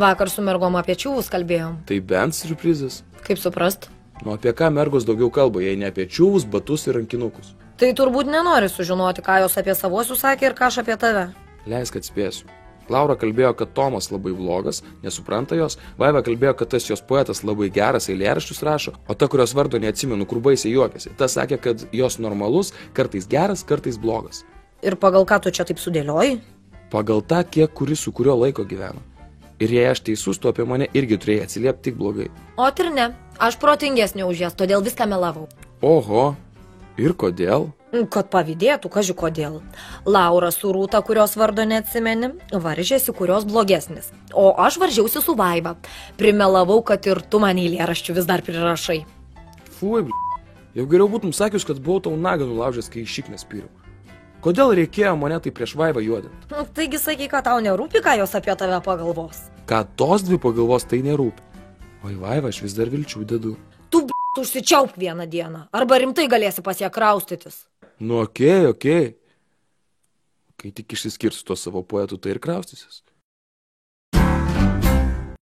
Vakar su mergom apie čiūvus kalbėjom. Tai bent siurprizas. Kaip suprast? Nu apie ką mergos daugiau kalba, jei ne apie čiūvus, batus ir rankinukus. Tai turbūt nenori sužinoti, ką jos apie savuosius sakė ir ką aš apie tave. Leisk atspėsiu. Laura kalbėjo, kad Tomas labai blogas, nesupranta jos. Vaiva kalbėjo, kad tas jos poetas labai geras, eilėraščius rašo, o ta, kurios vardo neatsimenu, kur baisiai juokiasi. Tas sakė, kad jos normalus, kartais geras, kartais blogas. Ir pagal ką tu čia taip sudėlioji? Pagal tą, kiek kuris su kurio laiko gyvena. Ir jei aš teisus, tu apie mane irgi turėjai atsiliepti tik blogai. O ir ne, aš protingesnė už jas, todėl viską melavau. Oho, ir kodėl? Kad pavydėtų, kaži kodėl. Laura su Rūta, kurios vardo neatsimeni, varžėsi, kurios blogesnis. O aš varžiausi su Vaiva. Primelavau, kad ir tu man eilėraščių vis dar prirašai. Fui, jau geriau būtum sakius, kad buvau tau nagą nulaužęs, kai iššiknės pyriau. Kodėl reikėjo mane tai prieš Vaivą juodinti? Taigi sakai, kad tau nerūpi, ką jos apie tave pagalvos. Ką tos dvi pagalvos, tai nerūpi. Oi, Vaiva, aš vis dar vilčių dedu. Tu užsičiaupk vieną dieną, arba rimtai galėsi pas ją kraustytis. Nu, okei. Kai tik išsiskirsiu tuo savo poetu, tai ir kraustysis.